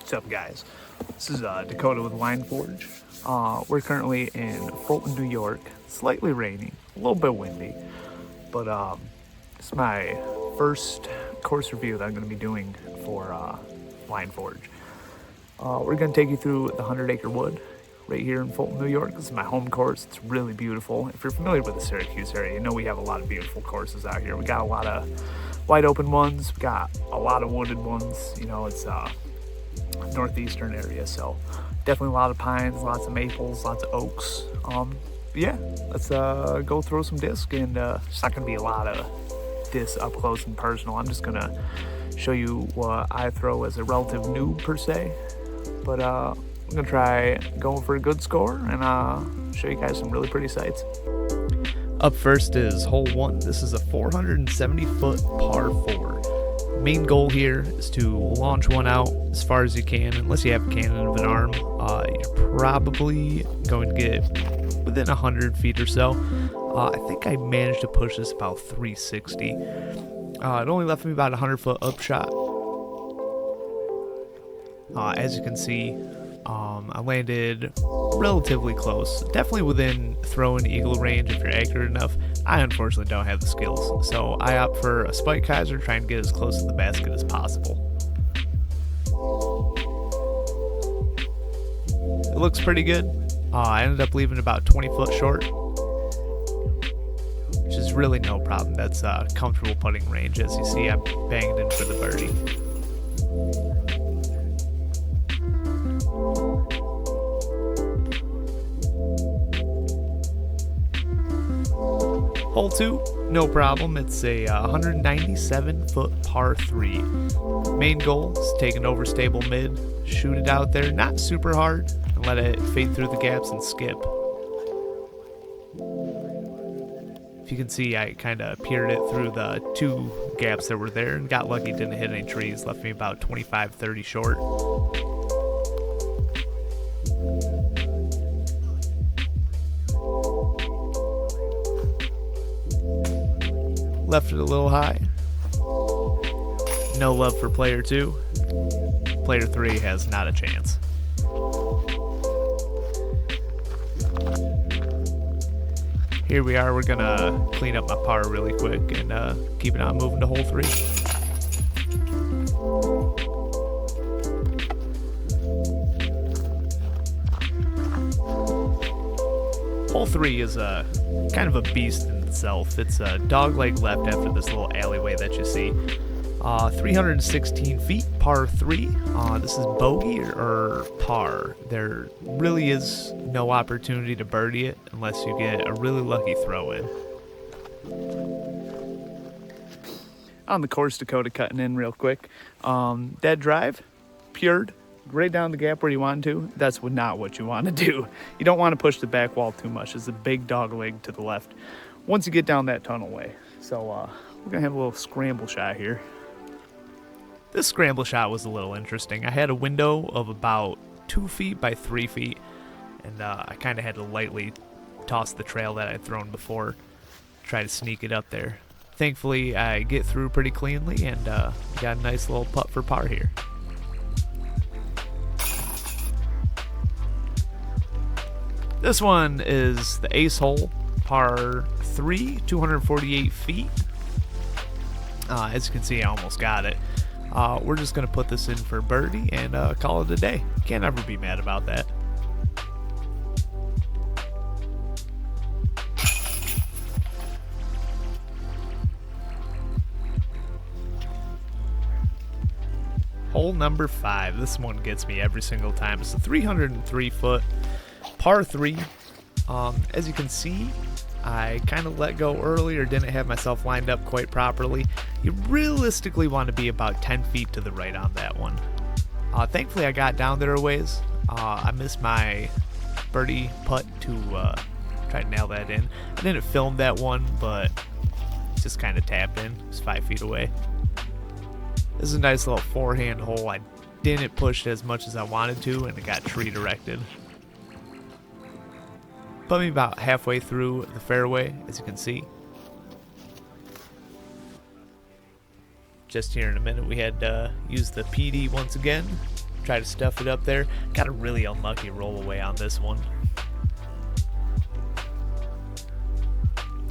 What's up, guys? This is Dakota with LineForge. We're currently in Fulton, New York. Slightly rainy, a little bit windy, but it's my first course review that I'm going to be doing for LineForge. We're going to take you through the 100-acre wood right here in Fulton, New York. This is my home course. It's really beautiful. If you're familiar with the Syracuse area, you know we have a lot of beautiful courses out here. We got a lot of wide open ones. We got a lot of wooded ones. You know, it's northeastern area, so definitely a lot of pines, lots of maples, lots of oaks. Yeah, let's go throw some disc, and it's not gonna be a lot of disc up close and personal. I'm just gonna show you what I throw as a relative noob per se, but I'm gonna try going for a good score and show you guys some really pretty sights. Up first is hole 1. This is a 470-foot par 4. Main goal here is to launch one out as far as you can. Unless you have a cannon of an arm, you're probably going to get within 100 feet or so. I think I managed to push this about 360. It only left me about 100-foot upshot. As you can see, I landed relatively close, definitely within throw-in eagle range if you're accurate enough. I unfortunately don't have the skills, so I opt for a spike hyzer, trying to get as close to the basket as possible. It looks pretty good. I ended up leaving about 20 foot short, which is really no problem. That's comfortable putting range. As you see, I banged in for the birdie. Hole 2, no problem. It's a 197-foot par 3. Main goal is take an overstable mid, shoot it out there, not super hard, and let it fade through the gaps and skip. If you can see, I kind of peered it through the 2 gaps that were there and got lucky, didn't hit any trees, left me about 25-30 short. Left it a little high. No love for player 2. Player 3 has not a chance. Here we are. We're gonna clean up my par really quick and keep it on moving to hole 3. Hole 3 is a kind of a beast in itself. It's a dogleg left after this little alleyway that you see. 316 feet, par 3. This is bogey or par. There really is no opportunity to birdie it unless you get a really lucky throw in. On the course, Dakota cutting in real quick. Dead drive, pured, right down the gap where you want to. That's not what you want to do. You don't want to push the back wall too much. It's a big dog leg to the left once you get down that tunnel way. So we're gonna have a little scramble shot here. This scramble shot was a little interesting. I had a window of about 2 feet by 3 feet, and I kind of had to lightly toss the trail that I'd thrown before, try to sneak it up there. Thankfully, I get through pretty cleanly and got a nice little putt for par here. This one is the ace hole, par 3, 248 feet. As you can see, I almost got it. We're just going to put this in for birdie and call it a day. Can't ever be mad about that. Hole number 5. This one gets me every single time. It's a 303-foot par 3. As you can see, I kind of let go early or didn't have myself lined up quite properly. You realistically want to be about 10 feet to the right on that one. Thankfully, I got down there a ways. I missed my birdie putt to try to nail that in. I didn't film that one, but just kind of tapped in. It's 5 feet away. This is a nice little forehand hole. I didn't push it as much as I wanted to, and it got tree directed. Put me about halfway through the fairway, as you can see. Just here in a minute, we had used the PD once again. try to stuff it up there. Got a really unlucky roll away on this one.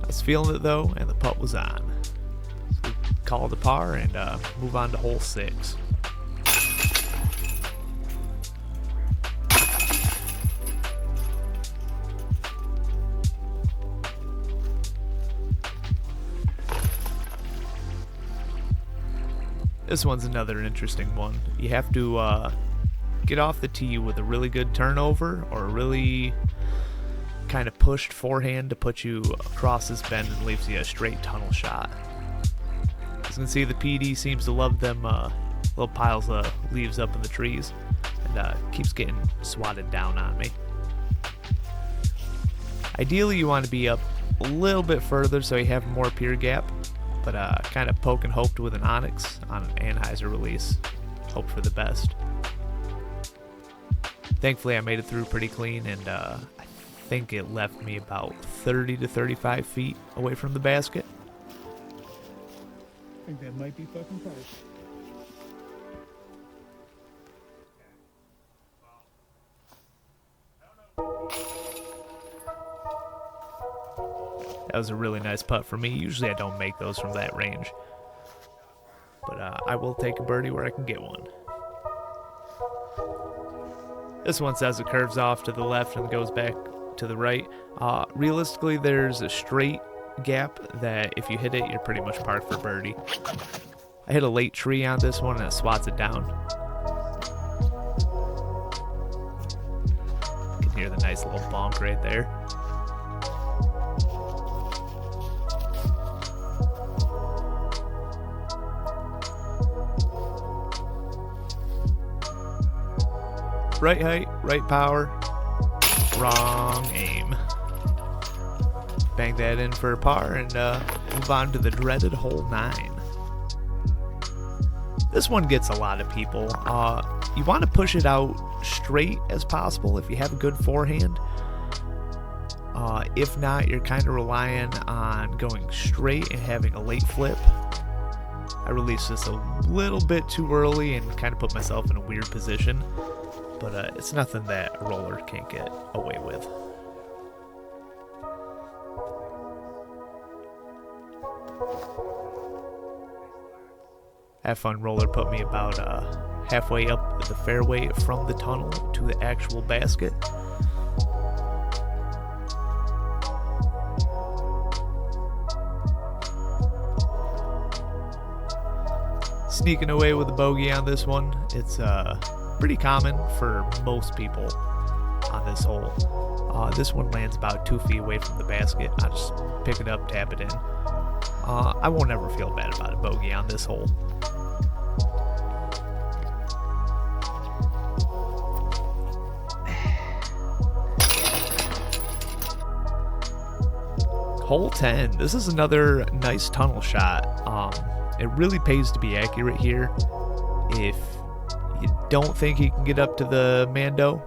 I was feeling it though, and the putt was on. So we call it a par and move on to hole 6. This one's another interesting one. You have to get off the tee with a really good turnover or a really kind of pushed forehand to put you across this bend and leaves you a straight tunnel shot. As you can see, the PD seems to love them little piles of leaves up in the trees and keeps getting swatted down on me. Ideally, you want to be up a little bit further so you have more pier gap, but kind of poke and hoped with an Onyx on an Anheuser release. Hope for the best. Thankfully, I made it through pretty clean, and I think it left me about 30 to 35 feet away from the basket. I think that might be fucking close. That was a really nice putt for me. Usually I don't make those from that range. But I will take a birdie where I can get one. This one says it curves off to the left and goes back to the right. Realistically, there's a straight gap that if you hit it, you're pretty much parked for birdie. I hit a late tree on this one and it swats it down. You can hear the nice little bonk right there. Right height, right power, wrong aim. Bang that in for a par and move on to the dreaded hole 9. This one gets a lot of people. You want to push it out straight as possible if you have a good forehand. If not, you're kind of relying on going straight and having a late flip. I released this a little bit too early and kind of put myself in a weird position. But it's nothing that a roller can't get away with. Have fun roller put me about halfway up the fairway from the tunnel to the actual basket. Sneaking away with a bogey on this one. It's pretty common for most people on this hole. This one lands about 2 feet away from the basket. I just pick it up, tap it in. I won't ever feel bad about a bogey on this hole. Hole 10. This is another nice tunnel shot. It really pays to be accurate here. If you don't think you can get up to the Mando,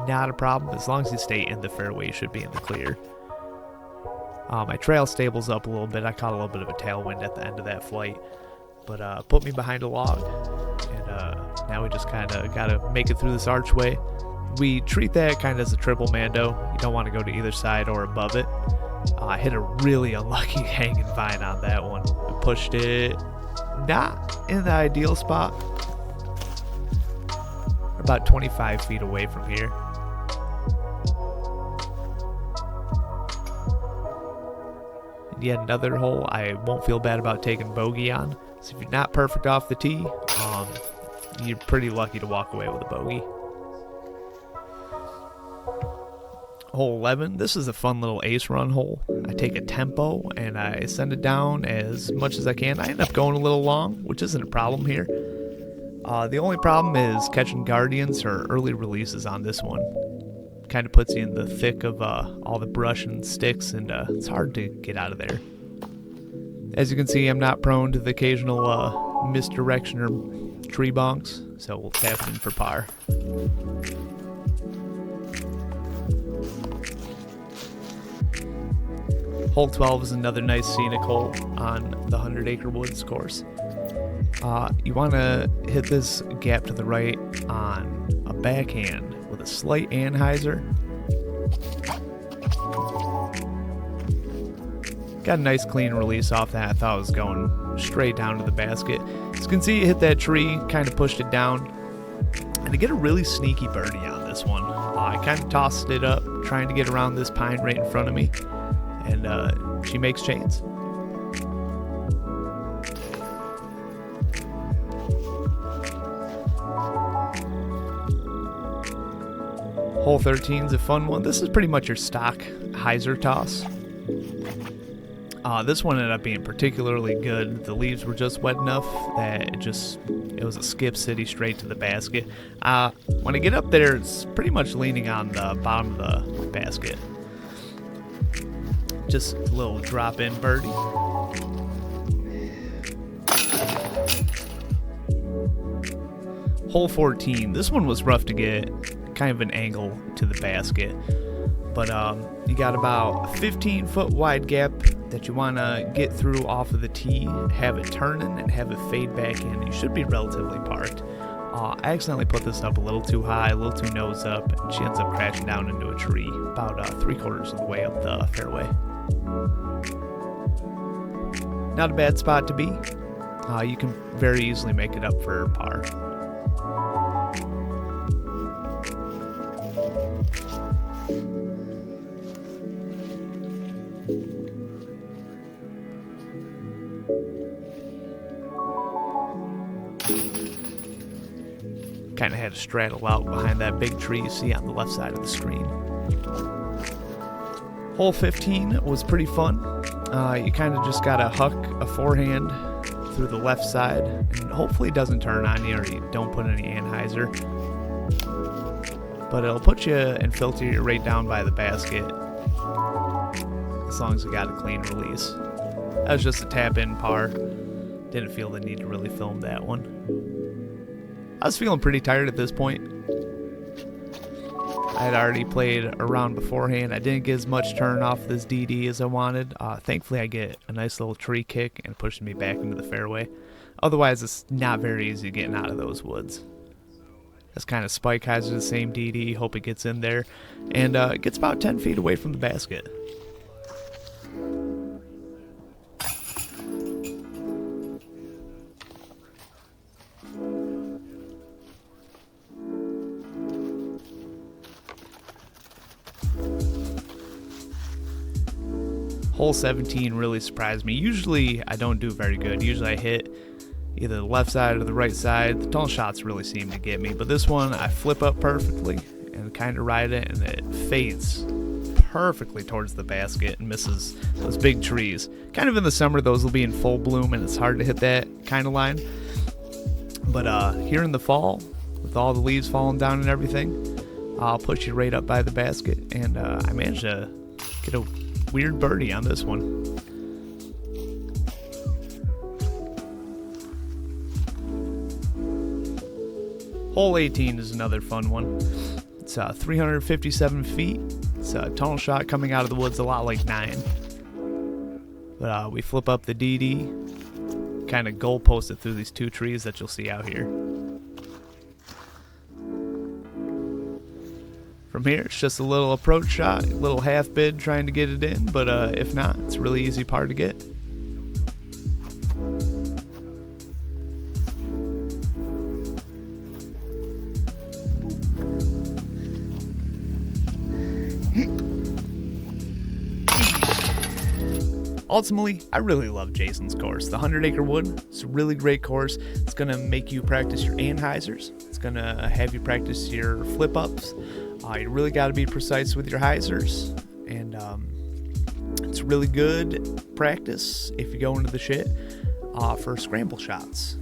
not a problem. As long as you stay in the fairway, you should be in the clear. My trail stables up a little bit. I caught a little bit of a tailwind at the end of that flight, but put me behind a log, and now we just kind of got to make it through this archway. We treat that kind of as a triple Mando. You don't want to go to either side or above it. I hit a really unlucky hanging vine on that one. I pushed it not in the ideal spot. About 25 feet away from here. And yet another hole I won't feel bad about taking bogey on. So if you're not perfect off the tee, you're pretty lucky to walk away with a bogey. Hole 11, this is a fun little ace run hole. I take a tempo and I send it down as much as I can. I end up going a little long, which isn't a problem here. The only problem is catching guardians or early releases on this one. Kind of puts you in the thick of all the brush and sticks, and it's hard to get out of there. As you can see, I'm not prone to the occasional misdirection or tree bonks, so we'll tap it in for par. Hole 12 is another nice scenic hole on the 100 Acre Woods course. You want to hit this gap to the right on a backhand with a slight anhyzer. Got a nice clean release off that. I thought it was going straight down to the basket. As you can see, it hit that tree, kind of pushed it down. And to get a really sneaky birdie on this one, I kind of tossed it up, trying to get around this pine right in front of me. And she makes chains. Hole 13 is a fun one. This is pretty much your stock hyzer toss. This one ended up being particularly good. The leaves were just wet enough that it was a skip city straight to the basket. When I get up there, it's pretty much leaning on the bottom of the basket. Just a little drop-in birdie. Hole 14. This one was rough to get, kind of an angle to the basket. But you got about a 15-foot wide gap that you want to get through off of the tee, have it turning, and have it fade back in. You should be relatively parked. I accidentally put this up a little too high, a little too nose up, and she ends up crashing down into a tree about 3/4 of the way up the fairway. Not a bad spot to be. You can very easily make it up for par. Kind of had to straddle out behind that big tree you see on the left side of the screen. Hole 15 was pretty fun. You kind of just gotta huck a forehand through the left side, and hopefully it doesn't turn on you or you don't put any anhyzer. But it'll put you and filter you right down by the basket, as long as you got a clean release. That was just a tap-in par. Didn't feel the need to really film that one. I was feeling pretty tired at this point. I had already played a round beforehand. I didn't get as much turn off this DD as I wanted. Thankfully, I get a nice little tree kick and pushes me back into the fairway. Otherwise, it's not very easy getting out of those woods. This kind of spike hyzer the same DD. Hope it gets in there. And it gets about 10 feet away from the basket. Hole 17 really surprised me. Usually I don't do very good. Usually I hit either the left side or the right side. The tall shots really seem to get me, but this one I flip up perfectly and kind of ride it, and it fades perfectly towards the basket and misses those big trees. Kind of in the summer, those will be in full bloom and it's hard to hit that kind of line. But here in the fall, with all the leaves falling down and everything, I'll push you right up by the basket, and I managed to get a weird birdie on this one. Hole 18 is another fun one. It's 357 feet. It's a tunnel shot coming out of the woods a lot like 9. But we flip up the DD, kind of goalpost it through these 2 trees that you'll see out here. From here, it's just a little approach shot, a little half bid trying to get it in, but if not, it's a really easy par to get. Ultimately, I really love Jason's course. The 100 Acre Wood, it's a really great course. It's going to make you practice your anhyzers. It's going to have you practice your flip-ups. You really got to be precise with your hyzers. And it's really good practice if you go into the shit for scramble shots.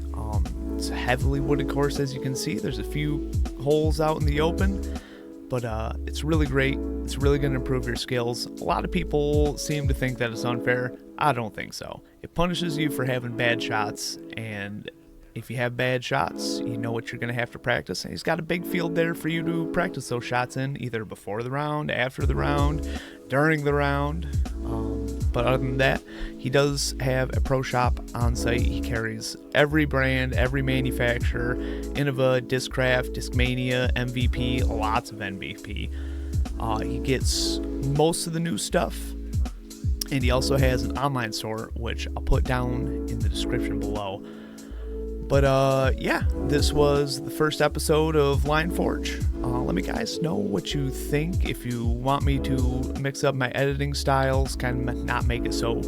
It's a heavily wooded course, as you can see. There's a few holes out in the open, but it's really great. It's really going to improve your skills. A lot of people seem to think that it's unfair. I don't think so. It punishes you for having bad shots, and if you have bad shots, you know what you're going to have to practice. And he's got a big field there for you to practice those shots in, either before the round, after the round, during the round. But other than that, he does have a pro shop on site. He carries every brand, every manufacturer, Innova, Discraft, Discmania, MVP, lots of MVP. He gets most of the new stuff, and he also has an online store, which I'll put down in the description below. But yeah, this was the first episode of LineForge. Let me guys know what you think. If you want me to mix up my editing styles, kind of not make it so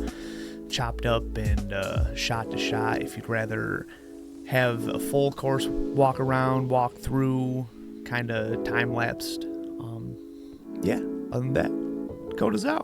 chopped up and shot to shot. If you'd rather have a full course walk around, walk through, kind of time lapsed. Yeah, other than that, Dakota's out.